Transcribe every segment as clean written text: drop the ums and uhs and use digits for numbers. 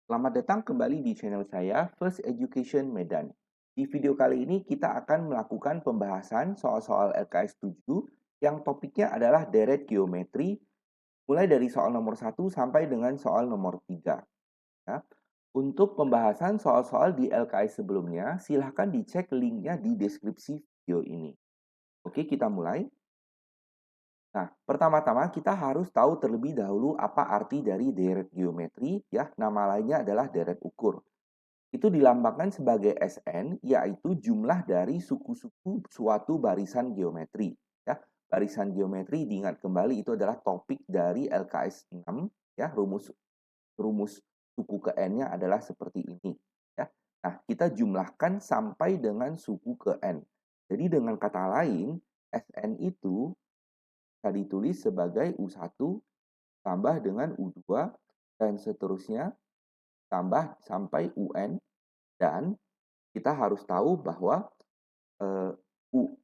Selamat datang kembali di channel saya, First Education Medan. Di video kali ini kita akan melakukan pembahasan soal-soal LKS 7 yang topiknya adalah deret geometri, mulai dari soal nomor 1 sampai dengan soal nomor 3. Ya. Untuk pembahasan soal-soal di LKS sebelumnya, silahkan dicek linknya di deskripsi video ini. Oke, kita mulai. Nah, pertama-tama kita harus tahu terlebih dahulu apa arti dari deret geometri, ya. Nama lainnya adalah deret ukur. Itu dilambangkan sebagai SN, yaitu jumlah dari suku-suku suatu barisan geometri. Ya, barisan geometri diingat kembali itu adalah topik dari LKS 6. Ya, rumus rumus suku ke N-nya adalah seperti ini. Ya. Nah, kita jumlahkan sampai dengan suku ke N. Jadi dengan kata lain, SN itu bisa ditulis sebagai U1 tambah dengan U2 dan seterusnya tambah sampai UN, dan kita harus tahu bahwa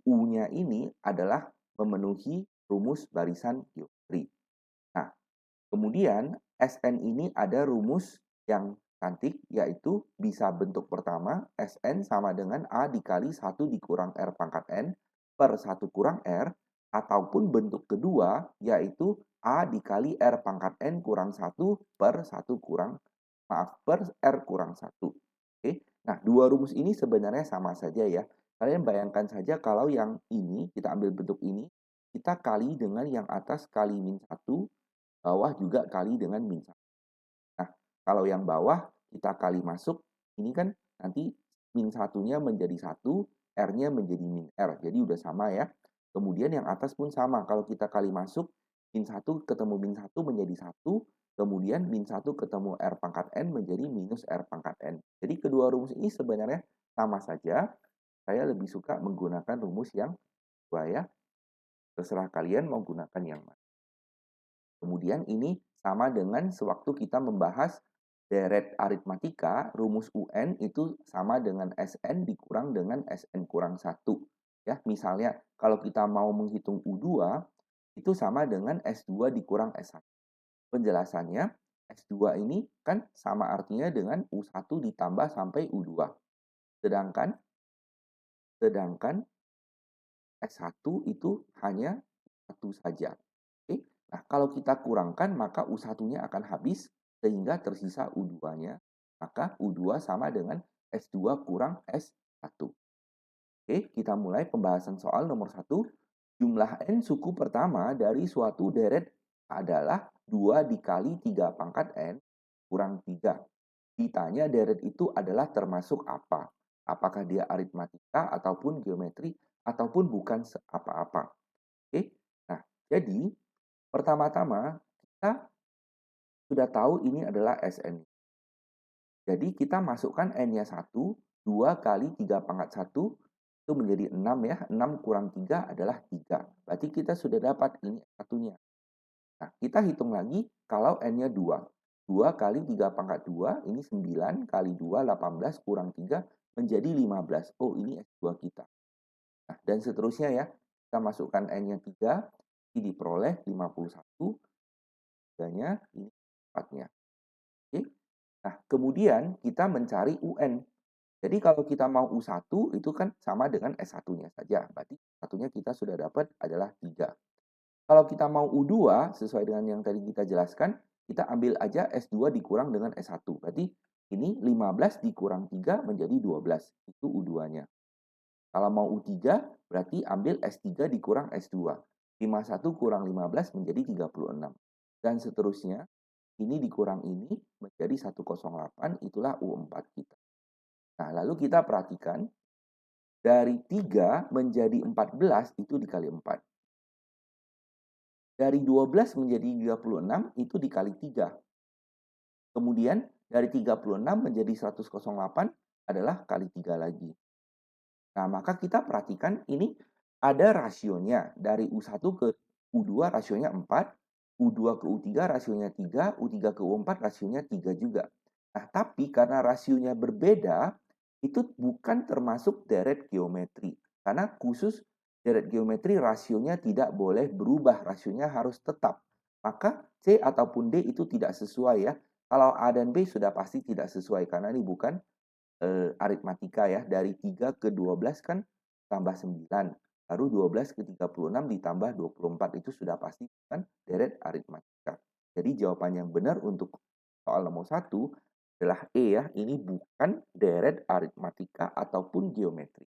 U-nya ini adalah memenuhi rumus barisan geometri. Nah, kemudian SN ini ada rumus yang cantik, yaitu bisa bentuk pertama, SN sama dengan A dikali 1 dikurang R pangkat N per 1 kurang R, ataupun bentuk kedua, yaitu A dikali R pangkat N kurang 1 per 1 kurang, per R kurang 1. Oke, nah dua rumus ini sebenarnya sama saja ya. Kalian bayangkan saja kalau yang ini, kita ambil bentuk ini, kita kali dengan yang atas kali min 1, bawah juga kali dengan min 1. Nah, kalau yang bawah kita kali masuk, ini kan nanti min 1-nya menjadi 1, R-nya menjadi min R. Jadi udah sama ya. Kemudian yang atas pun sama. Kalau kita kali masuk, min 1 ketemu min 1 menjadi 1. Kemudian min 1 ketemu R pangkat N menjadi minus R pangkat N. Jadi kedua rumus ini sebenarnya sama saja. Saya lebih suka menggunakan rumus yang kedua ya. Terserah kalian mau gunakan yang mana. Kemudian ini sama dengan sewaktu kita membahas deret aritmatika, rumus UN itu sama dengan SN dikurang dengan SN kurang 1. Ya, misalnya kalau kita mau menghitung U2, itu sama dengan S2 dikurang S1. Penjelasannya, S2 ini kan sama artinya dengan U1 ditambah sampai U2. Sedangkan S1 itu hanya 1 saja. Oke. Nah, kalau kita kurangkan maka U1-nya akan habis sehingga tersisa U2-nya. Maka U2 sama dengan S2 kurang S1. Oke, kita mulai pembahasan soal nomor 1. Jumlah N suku pertama dari suatu deret adalah 2 dikali 3 pangkat N kurang 3. Ditanya deret itu adalah termasuk apa? Apakah dia aritmatika ataupun geometri ataupun bukan apa-apa. Oke. Nah, jadi pertama-tama kita sudah tahu ini adalah SN. Jadi kita masukkan N-nya 1, 2 kali 3 pangkat 1 itu menjadi 6 ya. 6 kurang 3 adalah 3. Berarti kita sudah dapat ini satunya. Nah, kita hitung lagi kalau N-nya 2. 2 kali 3 pangkat 2, ini 9 kali 2, 18 kurang 3 menjadi 15. Oh, ini S2 kita. Nah, dan seterusnya ya. Kita masukkan N-nya 3, ini diperoleh 51. 3-nya, ini 4-nya. Oke. Nah, kemudian kita mencari UN. Jadi kalau kita mau U1 itu kan sama dengan S1-nya saja. Berarti satunya kita sudah dapat adalah 3. Kalau kita mau U2 sesuai dengan yang tadi kita jelaskan, kita ambil aja S2 dikurang dengan S1. Berarti ini 15 dikurang 3 menjadi 12. Itu U2-nya. Kalau mau U3 berarti ambil S3 dikurang S2. 51 kurang 15 menjadi 36. Dan seterusnya. Ini dikurang ini menjadi 108, itulah U4 kita. Nah, lalu kita perhatikan, dari 3 menjadi 14 itu dikali 4. Dari 12 menjadi 36 itu dikali 3. Kemudian dari 36 menjadi 108 adalah kali 3 lagi. Nah, maka kita perhatikan ini ada rasionya. Dari U1 ke U2 rasionya 4, U2 ke U3 rasionya 3, U3 ke U4 rasionya 3 juga. Nah, tapi karena rasionya berbeda, itu bukan termasuk deret geometri. Karena khusus deret geometri rasionya tidak boleh berubah, rasionya harus tetap. Maka C ataupun D itu tidak sesuai ya. Kalau A dan B sudah pasti tidak sesuai karena ini bukan aritmatika ya. Dari 3 ke 12 kan tambah 9. Lalu 12 ke 36 ditambah 24 itu sudah pasti kan deret aritmatika. Jadi jawaban yang benar untuk soal nomor 1 adalah E ya. Ini bukan deret aritmatika ataupun geometri.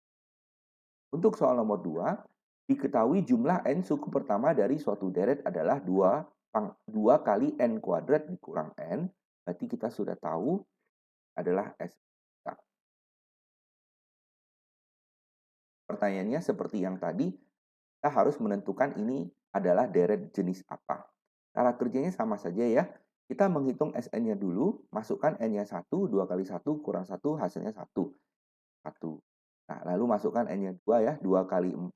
Untuk soal nomor 2, diketahui jumlah n suku pertama dari suatu deret adalah 2 kali n kuadrat dikurang n. Berarti kita sudah tahu adalah S. Pertanyaannya seperti yang tadi, kita harus menentukan ini adalah deret jenis apa. Cara kerjanya sama saja ya. Kita menghitung Sn-nya dulu, masukkan n-nya 1, 2 kali 1 kurang 1, hasilnya 1. 1. Nah, lalu masukkan n-nya 2 ya, 2 kali 4,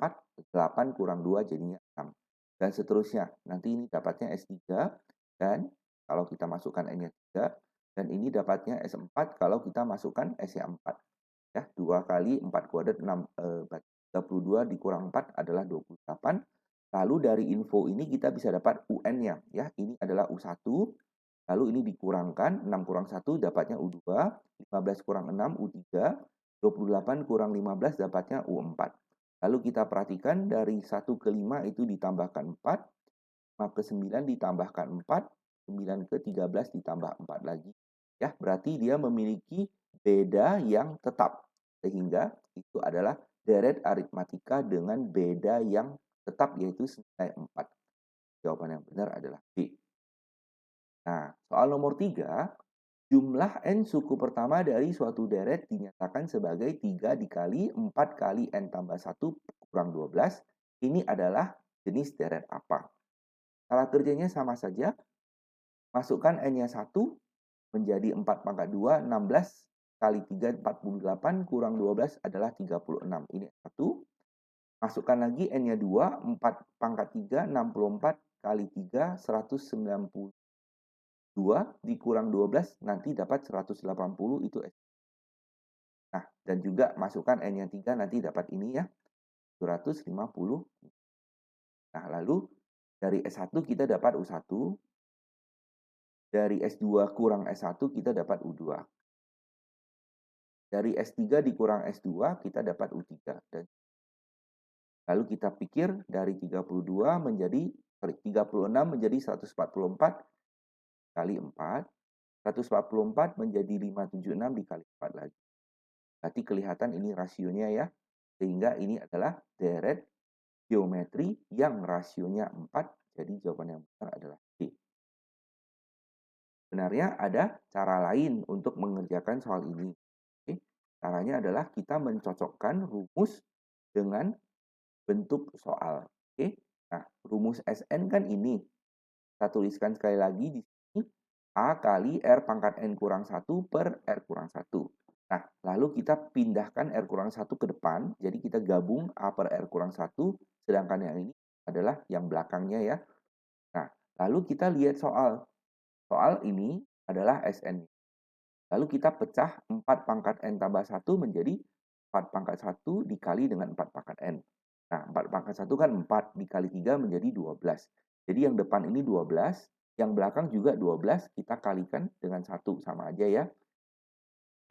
8 kurang 2 jadinya 6. Dan seterusnya. Nanti ini dapatnya S3, dan kalau kita masukkan n-nya 3, dan ini dapatnya S4 kalau kita masukkan S-nya 4. Ya, 2 kali 4 kuadrat 6, 32 dikurang 4 adalah 28. Lalu dari info ini kita bisa dapat UN-nya ya. Ini adalah U1. Lalu ini dikurangkan 6 kurang 1 dapatnya U2, 15 kurang 6 U3, 28 kurang 15 dapatnya U4. Lalu kita perhatikan dari 1 ke 5 itu ditambahkan 4, 5 ke 9 ditambahkan 4, 9 ke 13 ditambah 4 lagi. Ya, berarti dia memiliki beda yang tetap. Sehingga itu adalah deret aritmatika dengan beda yang tetap yaitu senilai 4. Jawaban yang benar adalah B. Nah, soal nomor 3, jumlah n suku pertama dari suatu deret dinyatakan sebagai 3 dikali 4 kali n tambah 1 kurang 12. Ini adalah jenis deret apa? Cara kerjanya sama saja. Masukkan n-nya 1 menjadi 4 pangkat 2, 16 kali 3, 48 kurang 12 adalah 36. Ini 1. Masukkan lagi n-nya 2, 4 pangkat 3, 64 kali 3, 192 dikurang 12, nanti dapat 180 itu S. Nah, dan juga masukkan n-nya 3, nanti dapat ini ya, 250. Nah, lalu dari S1 kita dapat U1, dari S2 kurang S1 kita dapat U2. Dari S3 dikurang S2 kita dapat U3. Dan lalu kita pikir dari 36 menjadi 144 kali 4. 144 menjadi 576 dikali 4 lagi. Berarti kelihatan ini rasionya ya. Sehingga ini adalah deret geometri yang rasionya 4. Jadi jawaban yang benar adalah D. Sebenarnya ada cara lain untuk mengerjakan soal ini. Oke. Caranya adalah kita mencocokkan rumus dengan bentuk soal. Oke. Nah, rumus Sn kan ini. Kita tuliskan sekali lagi di sini. A kali R pangkat N kurang 1 per R kurang 1. Nah, lalu kita pindahkan R kurang 1 ke depan. Jadi kita gabung A per R kurang 1. Sedangkan yang ini adalah yang belakangnya ya. Nah, lalu kita lihat soal. Soal ini adalah Sn. Lalu kita pecah 4 pangkat N tambah 1 menjadi 4 pangkat 1 dikali dengan 4 pangkat N. Nah, 4 pangkat 1 kan 4 dikali 3 menjadi 12. Jadi yang depan ini 12, yang belakang juga 12, kita kalikan dengan 1 sama aja ya.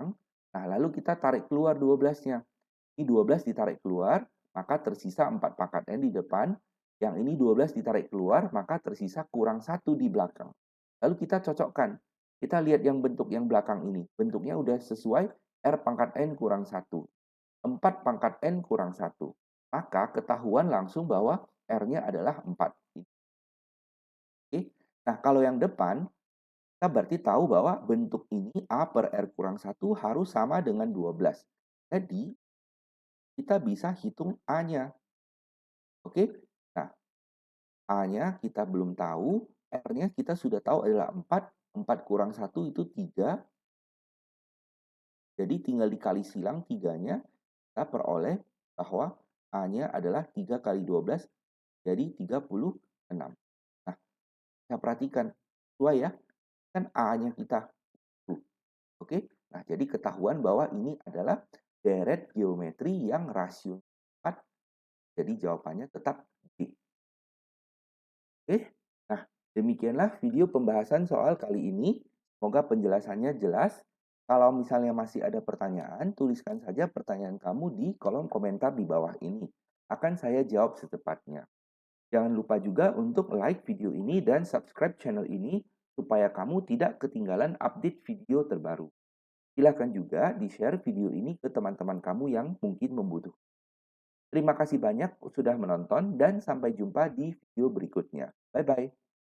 Nah, lalu kita tarik keluar 12-nya. Ini 12 ditarik keluar, maka tersisa 4 pangkat N di depan. Yang ini 12 ditarik keluar, maka tersisa kurang 1 di belakang. Lalu kita cocokkan. Kita lihat yang bentuk yang belakang ini. Bentuknya udah sesuai R pangkat N kurang 1. 4 pangkat N kurang 1. Maka ketahuan langsung bahwa R-nya adalah 4. Oke. Nah, kalau yang depan, kita berarti tahu bahwa bentuk ini A per R kurang 1 harus sama dengan 12. Jadi, kita bisa hitung A-nya. Oke. Nah, A-nya kita belum tahu, R-nya kita sudah tahu adalah 4. 4 kurang 1 itu 3. Jadi tinggal dikali silang 3-nya, kita peroleh bahwa A-nya adalah 3 kali 12, jadi 36. Nah, kita perhatikan, sesuai ya, kan A-nya kita. Oke, nah jadi ketahuan bahwa ini adalah deret geometri yang rasio 4. Jadi jawabannya tetap D. Oke, nah demikianlah video pembahasan soal kali ini. Semoga penjelasannya jelas. Kalau misalnya masih ada pertanyaan, tuliskan saja pertanyaan kamu di kolom komentar di bawah ini. Akan saya jawab secepatnya. Jangan lupa juga untuk like video ini dan subscribe channel ini supaya kamu tidak ketinggalan update video terbaru. Silahkan juga di-share video ini ke teman-teman kamu yang mungkin membutuhkan. Terima kasih banyak sudah menonton dan sampai jumpa di video berikutnya. Bye-bye.